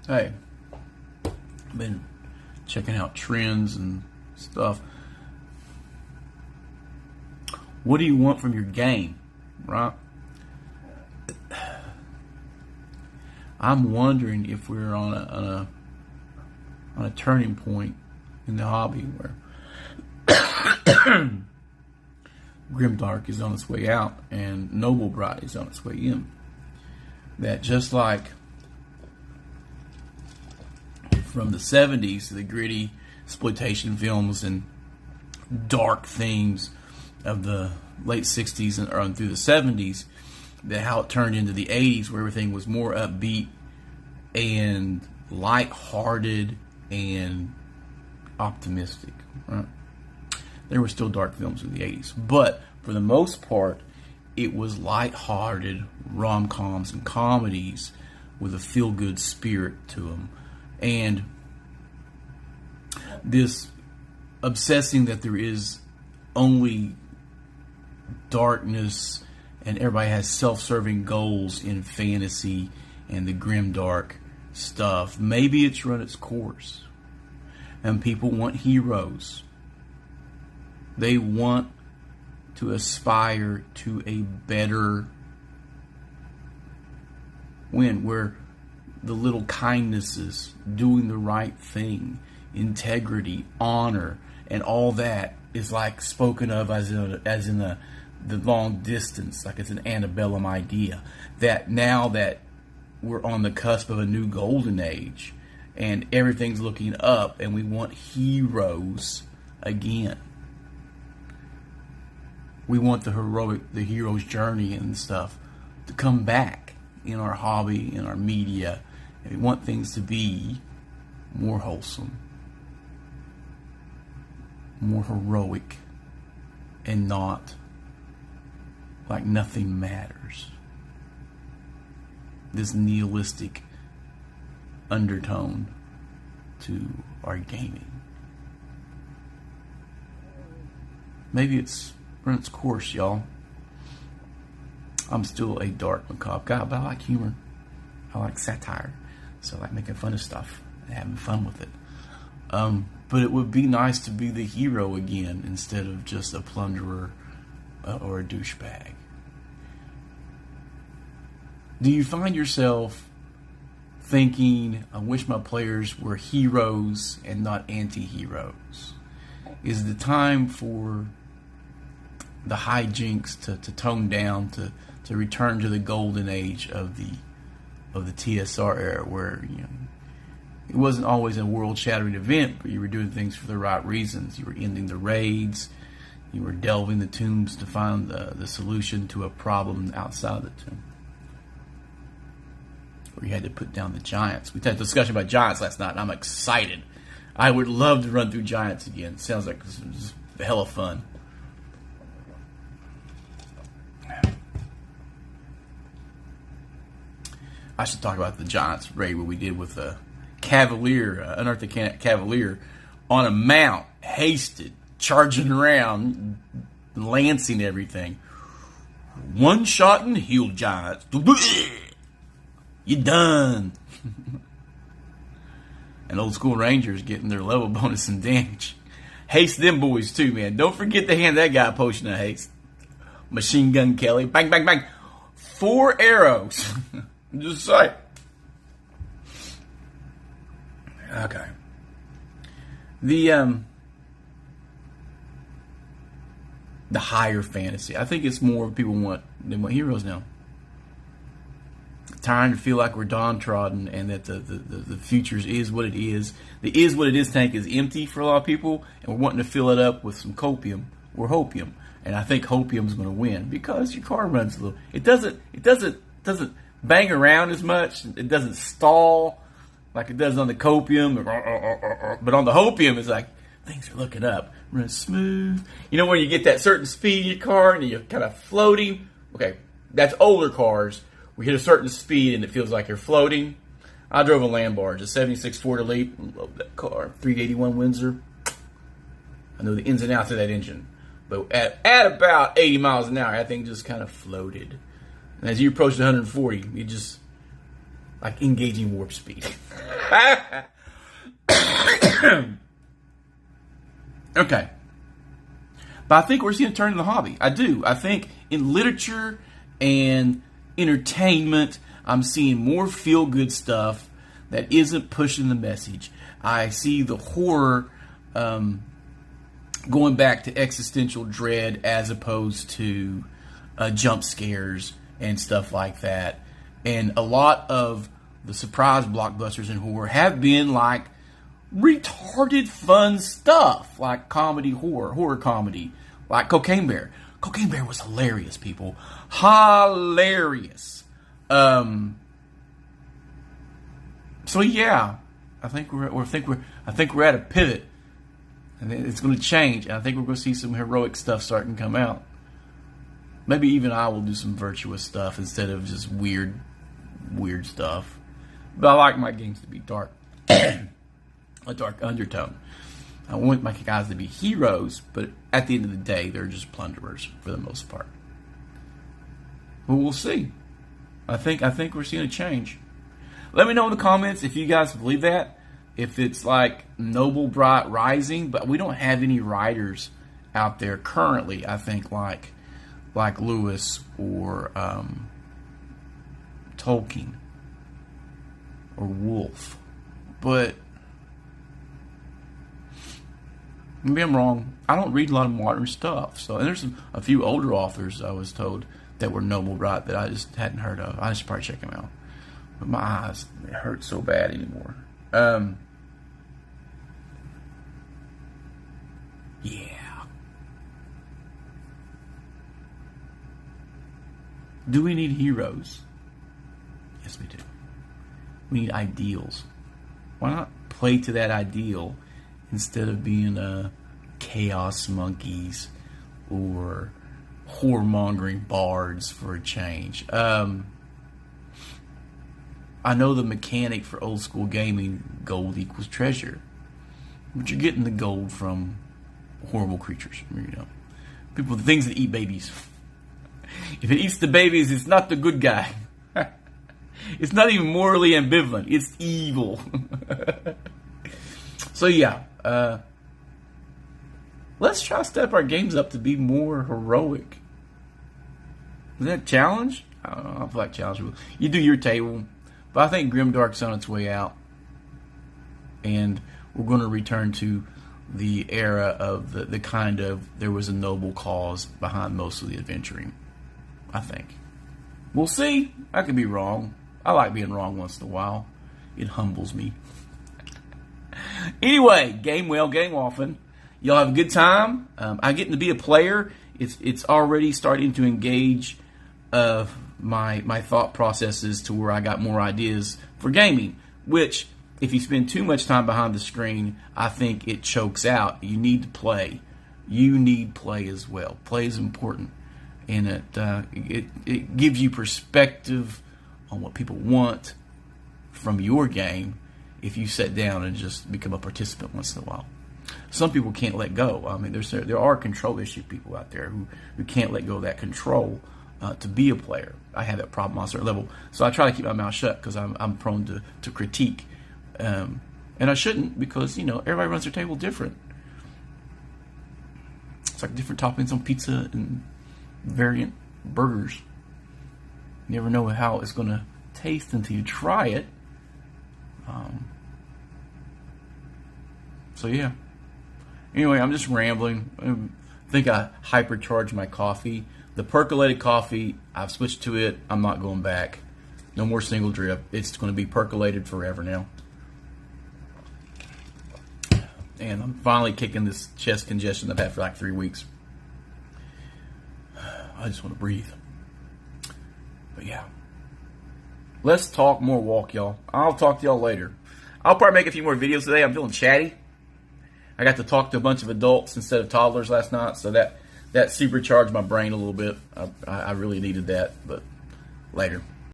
Hey, I've been checking out trends and stuff. What do you want from your game, right? I'm wondering if we're on a turning point in the hobby where Grimdark is on its way out and Noble Bride is on its way in. That just like from the 70s, the gritty exploitation films and dark themes of the late 60s and through the 70s, that how it turned into the 80s where everything was more upbeat and light-hearted and optimistic, right? There were still dark films in the 80s, but for the most part, it was light-hearted rom-coms and comedies with a feel-good spirit to them. And this obsessing that there is only darkness and everybody has self-serving goals in fantasy and the grimdark stuff, maybe it's run its course. And people want heroes. They want to aspire to a better win, where the little kindnesses, doing the right thing, integrity, honor, and all that is like spoken of as in the long distance, like it's an antebellum idea. That now that we're on the cusp of a new golden age and everything's looking up and we want heroes again. We want the hero's journey and stuff to come back in our hobby, in our media. And we want things to be more wholesome, more heroic, and not like nothing matters. This nihilistic undertone to our gaming. Maybe it's run its course, y'all. I'm still a dark, macabre guy, but I like humor. I like satire. So I like making fun of stuff and having fun with it. But it would be nice to be the hero again instead of just a plunderer or a douchebag. Do you find yourself thinking, I wish my players were heroes and not anti-heroes? Is the time for the hijinks to tone down, to return to the golden age of the TSR era, where it wasn't always a world-shattering event, but you were doing things for the right reasons. You were ending the raids. You were delving the tombs to find the solution to a problem outside the tomb. Or you had to put down the giants. We had a discussion about giants last night, and I'm excited. I would love to run through giants again. It sounds like this is hella fun. I should talk about the Giants raid what we did with a Cavalier, unearthed a Cavalier on a mount, hasted, charging around, lancing everything. One shot and healed Giants. You done. And old school Rangers getting their level bonus and damage. Haste them boys too, man. Don't forget to hand that guy a potion of haste. Machine Gun Kelly. Bang, bang, bang. 4 arrows. Just say. Okay. The higher fantasy. I think it's more people want heroes now. Trying to feel like we're downtrodden and that the futures is what it is. The is what it is tank is empty for a lot of people, and we're wanting to fill it up with some copium or hopium. And I think hopium's going to win because your card runs a little. It doesn't bang around as much. It doesn't stall like it does on the copium. But on the hopium, it's like things are looking up, run smooth. You know when you get that certain speed in your car and you're kind of floating. Okay, that's older cars. We hit a certain speed and it feels like you're floating. I drove a land barge, a 76 Ford Elite. Love that car. 381 Windsor. I know the ins and outs of that engine. But at about 80 miles an hour, that thing just kind of floated. And as you approach 140, you just like engaging warp speed. Okay. But I think we're seeing a turn in the hobby. I do. I think in literature and entertainment, I'm seeing more feel-good stuff that isn't pushing the message. I see the horror going back to existential dread as opposed to jump scares and stuff like that. And a lot of the surprise blockbusters in horror have been like retarded fun stuff, like comedy horror comedy, like Cocaine Bear. Cocaine Bear was hilarious, people. Hilarious. So yeah, I think we're at a pivot, and it's going to change. And I think we're going to see some heroic stuff starting to come out. Maybe even I will do some virtuous stuff instead of just weird stuff. But I like my games to be dark, a dark undertone. I want my guys to be heroes, but at the end of the day, they're just plunderers for the most part. But we'll see. I think we're seeing a change. Let me know in the comments if you guys believe that. If it's like Noble Bright Rising, but we don't have any writers out there currently. I think like Lewis or Tolkien or Wolf, but maybe I'm wrong. I don't read a lot of modern stuff. So, and there's a few older authors I was told that were Noble Bright that I just hadn't heard of. I should probably check them out. But my eyes, it hurt so bad anymore. Yeah. Do we need heroes? Yes, we do. We need ideals. Why not play to that ideal instead of being chaos monkeys or whoremongering bards for a change? I know the mechanic for old school gaming, gold equals treasure. But you're getting the gold from horrible creatures. You know, people, the things that eat babies. If it eats the babies, it's not the good guy. It's not even morally ambivalent. It's evil. So yeah, let's try to step our games up to be more heroic. Is that a challenge? I don't know. I feel like challenge. You do your table. But I think Grimdark's on its way out. And we're going to return to the era of the kind of, there was a noble cause behind most of the adventuring. I think. We'll see. I could be wrong. I like being wrong once in a while. It humbles me. Anyway, game well, game often. Y'all have a good time. I get to be a player. It's already starting to engage my thought processes to where I got more ideas for gaming, which if you spend too much time behind the screen, I think it chokes out. You need to play. You need play as well. Play is important, and it gives you perspective on what people want from your game if you sit down and just become a participant once in a while. Some people can't let go. I mean, there are control issue people out there who can't let go of that control to be a player. I have that problem on a certain level, so I try to keep my mouth shut because I'm prone to critique, and I shouldn't, because everybody runs their table different. It's like different toppings on pizza and variant burgers. You never know how it's going to taste until you try it. So yeah. Anyway, I'm just rambling. I think I hypercharged my coffee. The percolated coffee, I've switched to it. I'm not going back. No more single drip. It's going to be percolated forever now. And I'm finally kicking this chest congestion I've had for like 3 weeks. I just want to breathe. But yeah. Let's talk more walk, y'all. I'll talk to y'all later. I'll probably make a few more videos today. I'm feeling chatty. I got to talk to a bunch of adults instead of toddlers last night, so that supercharged my brain a little bit. I really needed that, but later.